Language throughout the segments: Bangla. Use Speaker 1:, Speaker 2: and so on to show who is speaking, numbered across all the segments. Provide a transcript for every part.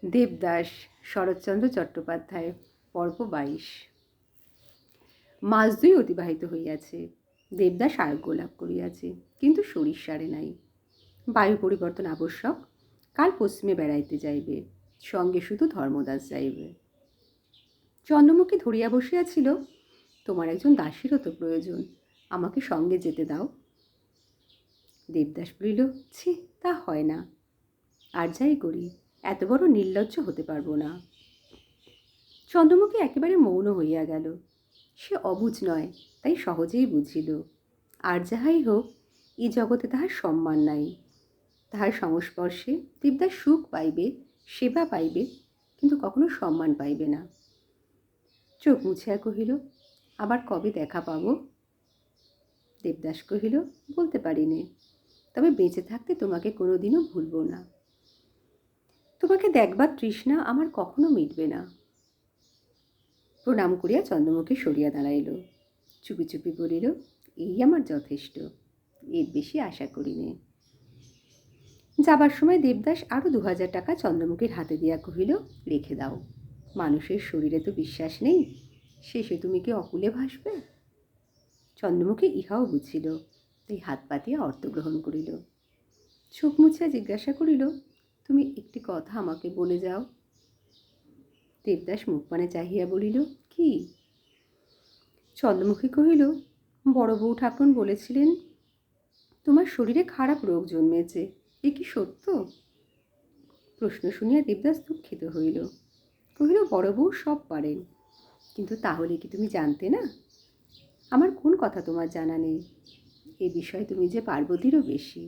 Speaker 1: দেবদাস শরৎচন্দ্র চট্টোপাধ্যায়। পর্ব 22। মাস 2 অতিবাহিত হইয়াছে। দেবদাস আরোগ্য লাভ করিয়াছে, কিন্তু শরীর সারে নাই। বায়ু পরিবর্তন আবশ্যক। কাল পশ্চিমে বেড়াইতে যাইবে, সঙ্গে শুধু ধর্মদাস যাইবে। চন্দ্রমুখী ধরিয়া বসিয়াছিল, তোমার একজন দাসীরও তো প্রয়োজন, আমাকে সঙ্গে যেতে দাও। দেবদাস বলিল, ছি, তা হয় না। আর যাই করি, এত বড় নির্লজ্জ হতে পারবো না। চন্দ্রমুখী একেবারে মৌন হইয়া গেল। সে অবুঝ নয়, তাই সহজেই বুঝিল। আর যাহাই হোক, এই জগতে তাহার সম্মান নাই। তাহার সংস্পর্শে দেবদাস সুখ পাইবে, সেবা পাইবে, কিন্তু কখনো সম্মান পাইবে না। চোখ মুছিয়া কহিল, আবার কবে দেখা পাব? দেবদাস কহিল, বলতে পারি নে, তবে বেঁচে থাকতে তোমাকে কোনোদিনও ভুলব না। তোমাকে দেখবার তৃষ্ণা আমার কখনো মিটবে না। প্রণাম করিয়া চন্দ্রমুখী সরিয়া দাঁড়াইল। চুপি চুপি বলিল, এই আমার যথেষ্ট, এর বেশি আশা করি নে। যাবার সময় দেবদাস আরও 2000 টাকা চন্দ্রমুখীর হাতে দিয়া কহিল, রেখে দাও, মানুষের শরীরে তো বিশ্বাস নেই, শেষে তুমি কি অকুলে ভাসবে? চন্দ্রমুখী ইহাও বুঝিল, তাই হাত পাতিয়া অর্থ গ্রহণ করিল। চোখ মুছিয়া জিজ্ঞাসা করিল, তুমি একটি কথা আমাকে বলে যাও। দেবদাস মুখপানে চাহিয়া বলিল, কি? চন্দ্রমুখী কহিল, বড় বউ ঠাকুরন বলেছিলেন তোমার শরীরে খারাপ রোগ জন্মেছে, এ কি সত্য? প্রশ্ন শুনিয়া দেবদাস দুঃখিত হইল। কহিল, বড় বউ সব পারেন, কিন্তু তাহলে কি তুমি জানতে না? আমার কোন কথা তোমার জানা নেই? এ বিষয়ে তুমি যে পার্বতীরও বেশি।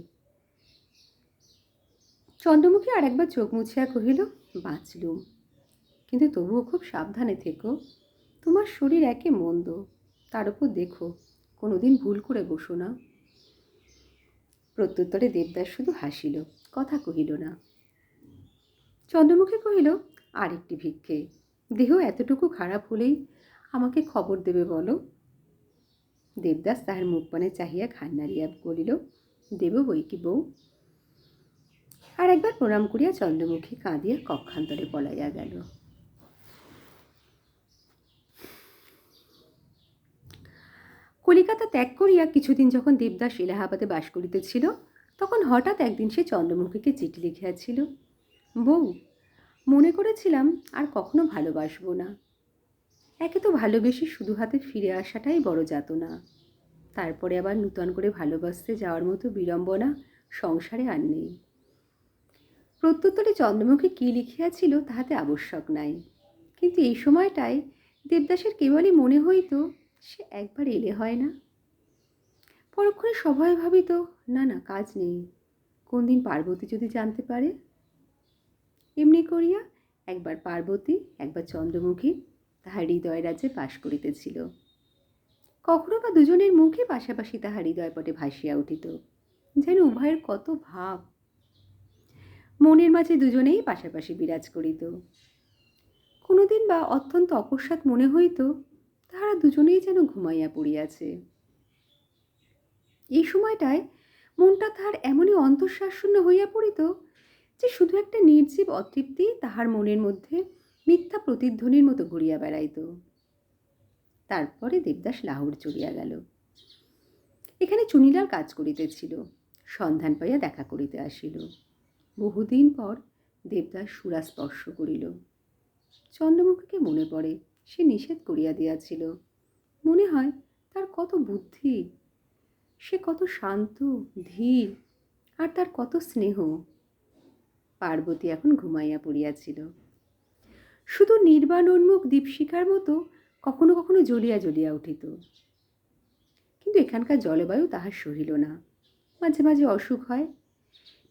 Speaker 1: চন্দ্রমুখী আর একবার চোখ মুছিয়া কহিল, বাঁচলুম, কিন্তু তবুও খুব সাবধানে থেকো। তোমার শরীর একে মন্দ, তার উপর দেখো কোনোদিন ভুল করে বসো না। প্রত্যুত্তরে দেবদাস শুধু হাসিল, কথা কহিল না। চন্দ্রমুখী কহিল, আর একটি ভিক্ষে, দেহ এতটুকু খারাপ হলেই আমাকে খবর দেবে বলো। দেবদাস তাহার মুখপানে চাহিয়া ঘাড় নাড়িয়া বলিল, দেব বই কি বউ। আর একবার প্রণাম করিয়া চন্দ্রমুখী কাঁদিয়া কক্ষান্তরে পলাইয়া গেল। কলিকাতা ত্যাগ করিয়া কিছুদিন যখন দেবদাস এলাহাবাদে বাস করিতেছিল, তখন হঠাৎ একদিন সে চন্দ্রমুখীকে চিঠি লিখিয়াছিল, বউ, মনে করেছিলাম আর কখনো ভালোবাসবো না। একে তো ভালোবেসে শুধু হাতে ফিরে আসাটাই বড় যাতনা, তারপরে আবার নূতন করে ভালোবাসতে যাওয়ার মতো বিড়ম্বনা সংসারে আর নেই। প্রত্যুত্তরে চন্দ্রমুখী কী লিখিয়াছিল তাহাতে আবশ্যক নাই, কিন্তু এই সময়টায় দেবদাসের কেবলই মনে হইত সে একবার এলে হয় না। পরক্ষণে সবাই ভাবিত, না না, কাজ নেই, কোন দিন পার্বতী যদি জানতে পারে। এমনি করিয়া একবার পার্বতী, একবার চন্দ্রমুখী তাহার হৃদয় রাজ্যে বাস করিতেছিল। কখনো বা দুজনের মুখে পাশাপাশি তাহার হৃদয়পটে ভাসিয়া উঠিত, যেন উভয়ের কত ভাব মনের মাঝে দুজনেই পাশাপাশি বিরাজ করিত। কোনোদিন বা অত্যন্ত অকস্মাৎ মনে হইত তাহারা দুজনেই যেন ঘুমাইয়া পড়িয়াছে। এই সময়টায় মনটা তাহার এমনই অন্তঃশ্বাসশূন্য হইয়া পড়িত যে শুধু একটা নির্জীব অতৃপ্তি তাহার মনের মধ্যে মিথ্যা প্রতিধ্বনির মতো ঘুরিয়া বেড়াইত। তারপরে দেবদাস লাহোর চলিয়া গেল। এখানে চুনিলাল কাজ করিতেছিল, সন্ধান পাইয়া দেখা করিতে আসিল। বহুদিন পর দেবদাস সুরা স্পর্শ করিল। চন্দ্রমুখীকে মনে পড়ে, সে নিষেধ করিয়া দিয়াছিল। মনে হয় তার কত বুদ্ধি, সে কত শান্ত ধীর, আর তার কত স্নেহ। পার্বতী এখন ঘুমাইয়া পড়িয়াছিল। শুধু নির্বাণ উন্মুখ দীপশিখার মতো কখনো কখনো জ্বলিয়া জ্বলিয়া উঠিত। কিন্তু এখানকার জলবায়ু তাহার সহিল না। মাঝে মাঝে অসুখ হয়,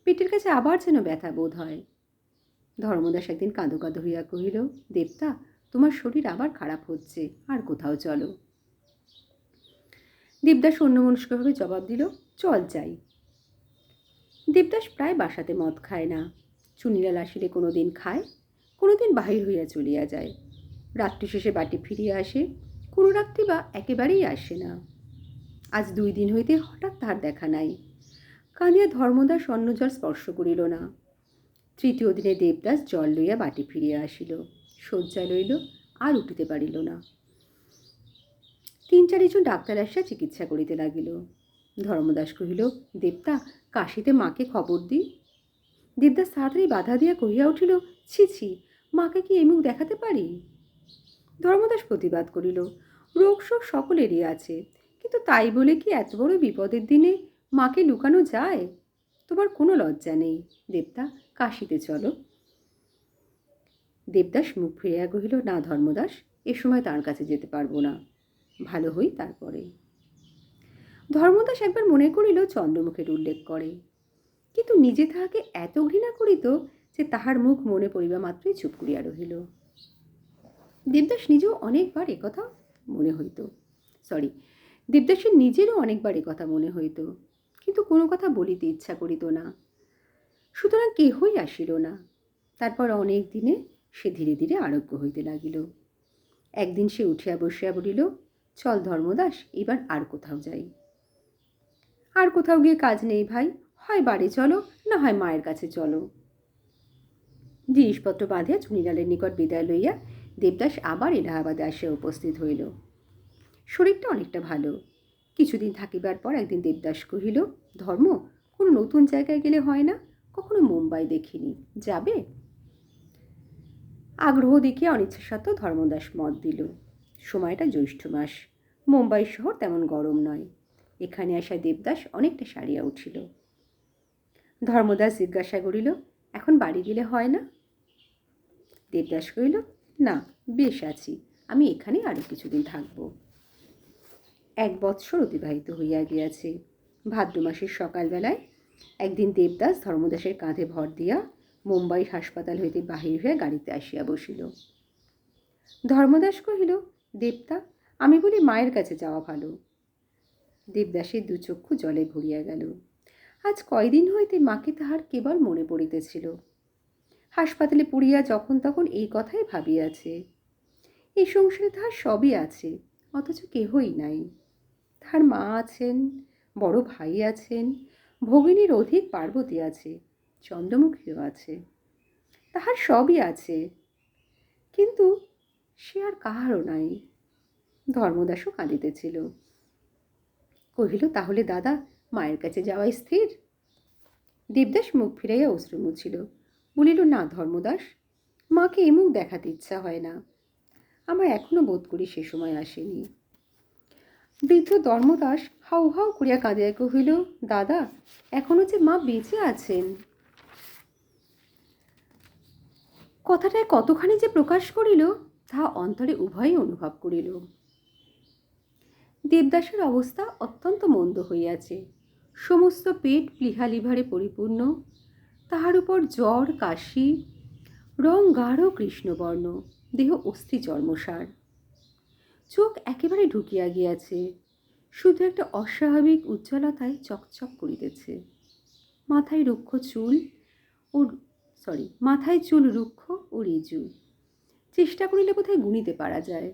Speaker 1: পেটের কাছে আবার যেন ব্যথা বোধ হয়। ধর্মদাস একদিন কাঁদো কাঁদো হইয়া কহিল, দেবতা, তোমার শরীর আবার খারাপ হচ্ছে, আর কোথাও চলো। দেবদাস অন্যমনস্কভাবে জবাব দিল, চল যাই। দেবদাস প্রায় বাসাতে মদ খায় না। চুনিলাল আসিলে কোনো দিন খায়, কোনো দিন বাহির হইয়া চলিয়া যায়। রাত্রি শেষে বাটি ফিরিয়া আসে, কোনো রাত্রি বা একেবারেই আসে না। আজ 2 দিন হইতে হঠাৎ তাহার দেখা নাই। কাঁদিয়া ধর্মদাস অন্নজল স্পর্শ করিল না। তৃতীয় দিনে দেবদাস জল লইয়া বাটি ফিরিয়া আসিল। শয্যা লইল, আর উঠিতে পারিল না। ৩-৪ জন ডাক্তার আসিয়া চিকিৎসা করিতে লাগিল। ধর্মদাস কহিল, দেবতা, কাশিতে মাকে খবর দিই। দেবদাস তাড়াতাড়ি বাধা দিয়া কহিয়া উঠিল, ছি ছি, মাকে কি এই মুখ দেখাতে পারি? ধর্মদাস প্রতিবাদ করিল, রোগ শোক সকলেরই আছে, কিন্তু তাই বলে কি এত বড় বিপদের দিনে মাকে লুকানো যায়? তোমার কোনো লজ্জা নেই। দেবতা, কাশিতে চলো। দেবদাস মুখ ফিরিয়া কহিল, না ধর্মদাস, এ সময় তার কাছে যেতে পারবো না, ভালো হই তারপরে। ধর্মদাস একবার মনে করিল চন্দ্রমুখের উল্লেখ করে, কিন্তু নিজে তাহাকে এত ঘৃণা করিত যে তাহার মুখ মনে পড়িবা মাত্রই চুপ করিয়া রহিল। দেবদাস নিজেও অনেকবার একথা মনে হইত, দেবদাসের নিজেরও অনেকবার একথা মনে হইত, কিন্তু কোনো কথা বলিতে ইচ্ছা করিত না। সুতরাং কেহই আসিল না। তারপর অনেক দিনে সে ধীরে ধীরে আরোগ্য হইতে লাগিল। একদিন সে উঠিয়া বসিয়া বলিল, চল ধর্মদাস, এবার আর কোথাও যাই। আর কোথাও গিয়ে কাজ নেই ভাই, হয় বাড়ি চলো, না হয় মায়ের কাছে চলো। জিনিসপত্র বাঁধিয়া চুনিলালের নিকট বিদায় লইয়া দেবদাস আবার এলাহাবাদে আসিয়া উপস্থিত হইল। শরীরটা অনেকটা ভালো। কিছুদিন থাকিবার পর একদিন দেবদাস কহিল, ধর্ম, কোনো নতুন জায়গায় গেলে হয় না? কখনো মুম্বাই দেখিনি, যাবে? আগ্রহ দেখিয়া অনিচ্ছা সত্ত্বেও ধর্মদাস মত দিল। সময়টা জ্যৈষ্ঠ মাস, মুম্বাই শহর তেমন গরম নয়। এখানে আসা দেবদাস অনেকটা সারিয়া উঠিল। ধর্মদাস জিজ্ঞাসা করিল, এখন বাড়ি গেলে হয় না? দেবদাস কহিল, না, বেশ আছি, আমি এখানে আরও কিছুদিন থাকব। 1 বৎসর অতিবাহিত হইয়া গিয়াছে। ভাদ্র মাসের সকালবেলায় একদিন দেবদাস ধর্মদাসের কাঁধে ভর দিয়া মুম্বাই হাসপাতাল হইতে বাহির হইয়া গাড়িতে আসিয়া বসিল। ধর্মদাস কহিল, দেবতা, আমি বলি মায়ের কাছে যাওয়া ভালো। দেবদাসের দুচক্ষু জলে ভরিয়া গেল। আজ কয়দিন হইতে মাকে তাহার কেবল মনে পড়িতেছিল। হাসপাতালে পড়িয়া যখন তখন এই কথাই ভাবিয়াছে। এই সংসারে তাহার সবই আছে, অথচ কেহই নাই। তাহার মা আছেন, বড় ভাই আছেন, ভগিনীর অধিক পার্বতী আছে, চন্দ্রমুখীও আছে, তাহার সবই আছে, কিন্তু সে আর কাহারও নাই। ধর্মদাসও কাঁদিতেছিল। কহিল, তাহলে দাদা, মায়ের কাছে যাওয়াই স্থির? দেবদাস মুখ ফিরাইয়া অশ্রু মুছিল। বলিল, না ধর্মদাস, মাকে এ মুখ দেখাতে ইচ্ছা হয় না। আমার এখনো বোধ করি সে সময় আসেনি। বৃদ্ধ ধর্মদাস হাউ হাউ করিয়া কাঁদিয়া কহিল, দাদা, এখনো যে মা বেঁচে আছেন। কথাটায় কতখানি যে প্রকাশ করিল তাহা অন্তরে উভয়ই অনুভব করিল। দেবদাসের অবস্থা অত্যন্ত মন্দ হইয়াছে। সমস্ত পেট প্লীহা লিভারে পরিপূর্ণ, তাহার উপর জ্বর, কাশি, রং গাঢ় কৃষ্ণবর্ণ, দেহ অস্থি চর্মসার। চোখ একেবারে ঢুকিয়া গিয়াছে, শুধু একটা অস্বাভাবিক উজ্জ্বলতায় চকচক করিতেছে। মাথায় চুল রুক্ষ ও রিজু, চেষ্টা করিলে বোধহয় গুনিতে পারা যায়।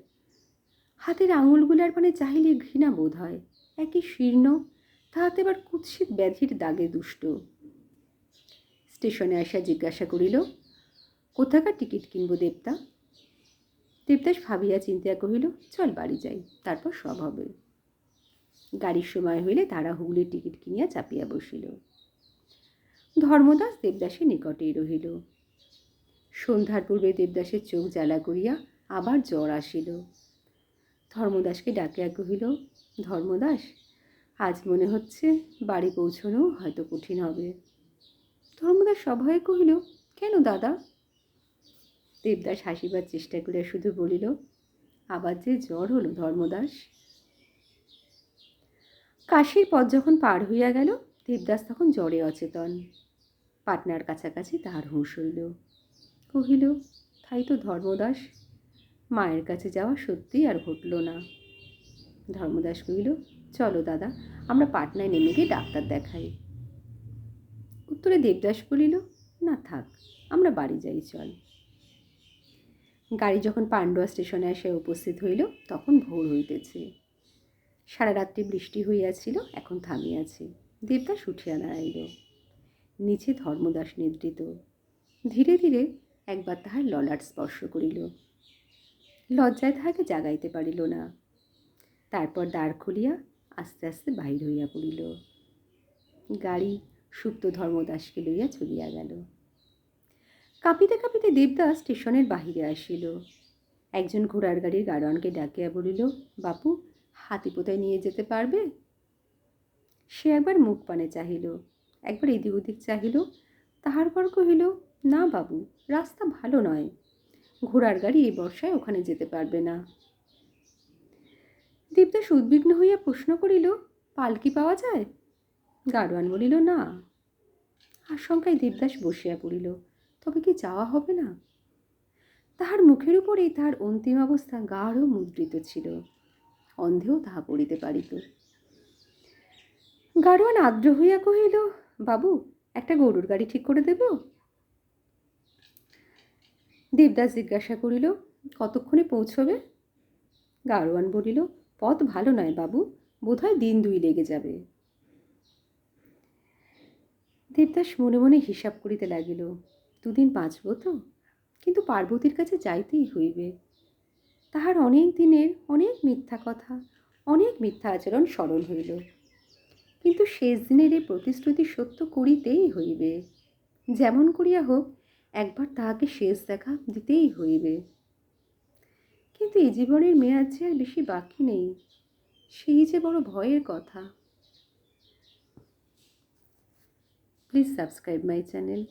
Speaker 1: হাতের আঙুলগুলার পানে চাহিলে ঘৃণা বোধ হয়, একই শীর্ণ, তাহাতে আবার কুৎসিত ব্যাধির দাগে দুষ্ট। স্টেশনে আসিয়া জিজ্ঞাসা করিল, কোথাকার টিকিট কিনব দেবতা? দেবদাস ভাবিয়া চিন্তিয়া কহিল, চল বাড়ি যাই, তারপর সব হবে। গাড়ির সময় হইলে তারা হুগলির টিকিট কিনিয়া চাপিয়া বসিল। ধর্মদাস দেবদাসের নিকটেই রহিল। সন্ধ্যার পূর্বে দেবদাসের চোখ জ্বালা করিয়া আবার জ্বর আসিল। ধর্মদাসকে ডাকিয়া কহিল, ধর্মদাস, আজ মনে হচ্ছে বাড়ি পৌঁছানো হয়তো কঠিন হবে। ধর্মদাস সভয়ে কহিল, কেন দাদা? দেবদাস হাসিবার চেষ্টা করিয়া শুধু বলিল, আবার যে জ্বর হলো ধর্মদাস। কাশীর পথ যখন পার হইয়া গেল, দেবদাস তখন জ্বরে অচেতন। পাটনার কাছাকাছি তাহার হুঁশ হইল। কহিল, তাই তো ধর্মদাস, মায়ের কাছে যাওয়া সত্যিই আর ঘটল না। ধর্মদাস কহিল, চলো দাদা, আমরা পাটনায় নেমে গিয়ে ডাক্তার দেখাই। উত্তরে দেবদাস বলিল, না থাক, আমরা বাড়ি যাই, চল। গাড়ি যখন পান্ডুয়া স্টেশনে এসে উপস্থিত হইল, তখন ভোর হইতেছে। সারা রাত্রি বৃষ্টি হইয়াছিল, এখন থামিয়াছে। দেবদাস উঠিয়া দাঁড়াইল। নিচে ধর্মদাস নিদ্রিত। ধীরে ধীরে একবার তাহার ললাট স্পর্শ করিল। লজ্জায় তাহাকে জাগাইতে পারিল না। তারপর দ্বার খুলিয়া আস্তে আস্তে বাহির হইয়া পড়িল। গাড়ি সুপ্ত ধর্মদাসকে লইয়া চলিয়া গেল। কাঁপিতে কাঁপিতে দেবদাস স্টেশনের বাহিরে আসিল। একজন ঘোড়ার গাড়ির গাড়োয়ানকে ডাকিয়া বলিল, বাপু, হাতিপোতায় নিয়ে যেতে পারবে? সে একবার মুখ পানে চাহিল, একবার এদিক ওদিক চাহিল, তাহার পর কহিল, না বাবু, রাস্তা ভালো নয়, ঘোড়ার গাড়ি এই বর্ষায় ওখানে যেতে পারবে না। দেবদাস উদ্বিগ্ন হইয়া প্রশ্ন করিল, পালকি পাওয়া যায়? গাড়োয়ান বলিল, না। আশঙ্কায় দেবদাস বসিয়া পড়িল, তবে কি যাওয়া হবে না? তাহার মুখের উপরেই তাহার অন্তিম অবস্থা গাঢ় মুদ্রিত ছিল, অন্ধেও তাহা পড়িতে পারিত। গাড়োয়ান আর্দ্র হইয়া কহিল, বাবু, একটা গরুর গাড়ি ঠিক করে দেব? দেবদাস জিজ্ঞাসা করিল, কতক্ষণে পৌঁছবে? গাড়োয়ান বলিল, পথ ভালো নয় বাবু, বোধহয় দিন 2 লেগে যাবে। দেবদাস মনে মনে হিসাব করিতে লাগিল, 2 দিন বাঁচব তো, কিন্তু পার্বতীর কাছে যাইতেই হইবে। তাহার অনেক দিনের অনেক মিথ্যা কথা, অনেক মিথ্যা আচরণ স্মরণ হইল, কিন্তু শেষ দিনের এই প্রতিশ্রুতি সত্য করিতেই হইবে। যেমন করিয়া হোক একবার তাহাকে শেষ দেখা দিতেই হইবে। কিন্তু এই জীবনের মেয়াদ যে আর বেশি বাকি নেই, সেই যে বড় ভয়ের কথা। Please subscribe my channel.